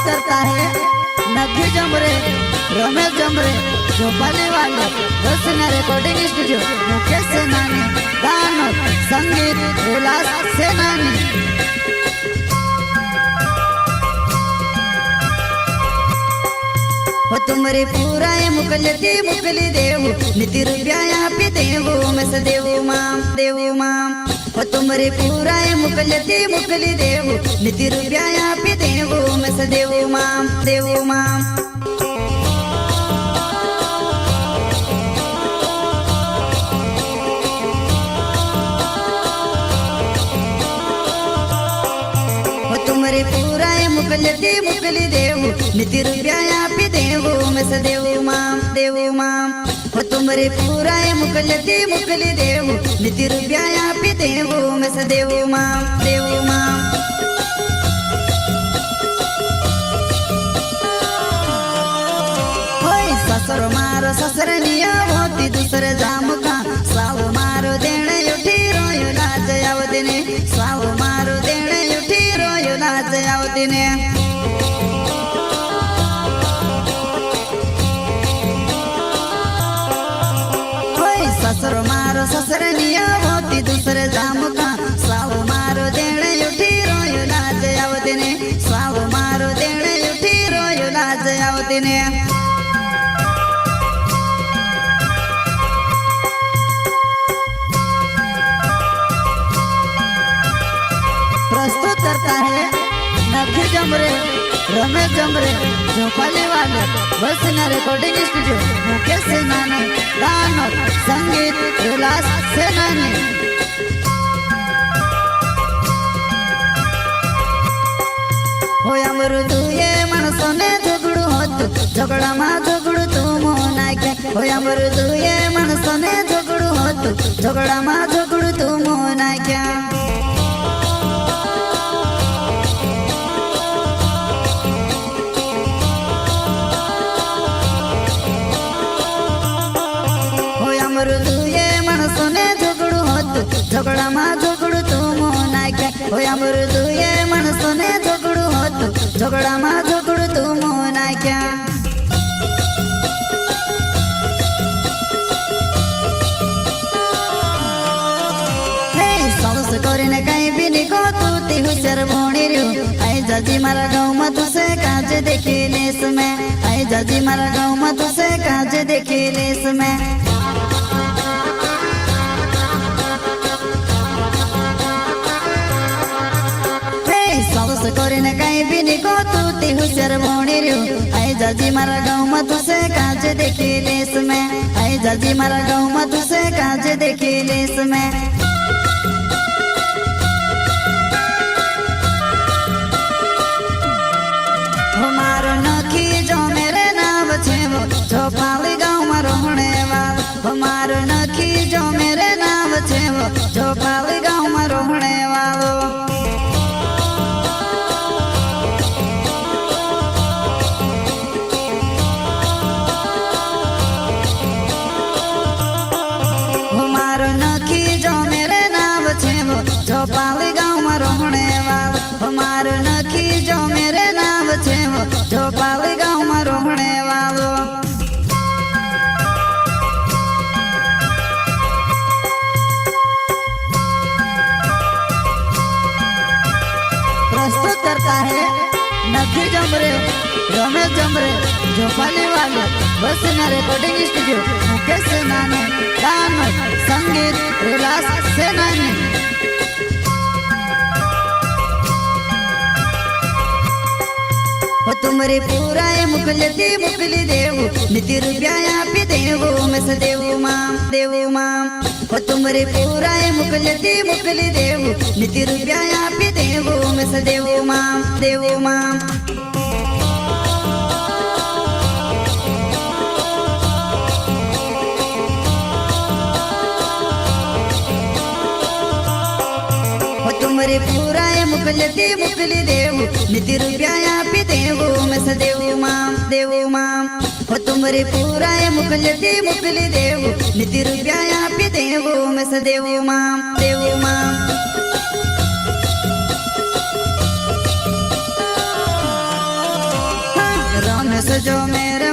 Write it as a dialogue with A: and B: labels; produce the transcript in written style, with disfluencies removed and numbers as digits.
A: करता है नभी जमरे, रमेश जमरे, झोपाली वाले, रोशना रिकॉर्डिंग स्टूडियो, मुकेश सेनानी, गानक, संगीत, विलास सेनानी। हो तुमरे पूरा ये मुकली देवू, निति रुपया यहाँ पे देवू, मैं सदेवू माम। हो तुमरे पूरा ये मुकली देवू, निति रुपया यहाँ पे देवू, मैं सदेवू माम। तुमरे पूरा ये मुकली देवू, निति रुपया यहाँ पे देवू, मैं सदेवू माम। हो तुमरे पूरा ये मुकली देवू, निति रुपया यहाँ पे देवू, मैं सदेवू माम। होय ससुर मारो ससुरनिया होती दूसरे जाम का, साव मारो देने उठी रोयो लाज आवदिने, साव मारो देने उठी रोयो लाज आवदिने। होय ससुर मारो ससुरनिया होती दूसरे जाम का, साव मारो देने उठी रोयो लाज आवदिने, साव मारो देने उठी रोयो लाज आवदिने। प्रस्तुत करता है नभी जमरे, रमेश जमरे, झोपाली वाले, रोशना रिकॉर्डिंग स्टूडियो, मुकेश सेनानी, गानक, संगीत, विलास सेनानी। हो अमृतु ये मनसोने झगड़ू होत, झगड़ा मा झगड़ू तू मोना के। हो अमृतु ये मनसोने झगड़ू होत, झगड़ा मा झगड़ू तू मोना क्या। अमृतु ये मनसोने झगड़ू होत, झगड़ा मा झगड़ू तू मोना क्या। हो अमृतु ये मनसोने झगड़ू होत, झगड़ा मा झगड़ू तू मोना क्या। साउस कोरीने कहीं भी निको तू ती हुशर भोणी रियो। आई जाजी मारा गाँव में तुसे काज देखी लेस में, आई जाजी मारा गाँव में तुसे काज देखी लेस में। साउस कोरीने कहीं भी निको तू ती हुशर भोणी रियो। आई जाजी मारा गाँव में तुसे काज देखी लेस में, आई जाजी मारा गाँव में तुसे काज देखी लेस में। हमारो नखी जो मेरे नाम छे वो, झोपाली गाँव में रोहने वाल। हमारो नखी जो मेरे नाम छे वो, झोपाली गाँव में रोहने वालो। हमारो नखी जो मेरे नाम छे वो, झोपाली गाँव में रोहने वाल। हमारो नखी जो मेरे नाम छे वो, झोपाली गाँव में रोहने वालो। प्रस्तुत करता है नभी जमरे, रमेश जमरे, झोपाली वाले, रोशना रिकॉर्डिंग स्टूडियो, मुकेश सेनानी, गानक, संगीत, विलास सेनानी। हो तुमरे पूरा ये मुकली देवू, निति रुपया यहाँ पे देवू, मैं सदेवू माम। हो तुमरे पूरा ये मुकली देवू, निति रुपया यहाँ पे देवू, मैं सदेवू माम। तुमरे पूरा ये मुकली देवू, निति रुपया यहाँ पे देवू, मैं सदेवू माम। हो तुमरे पूरा ये मुकली देवू, निति रुपया यहाँ पे देवू, मैं सदेवू माम। जो मेरा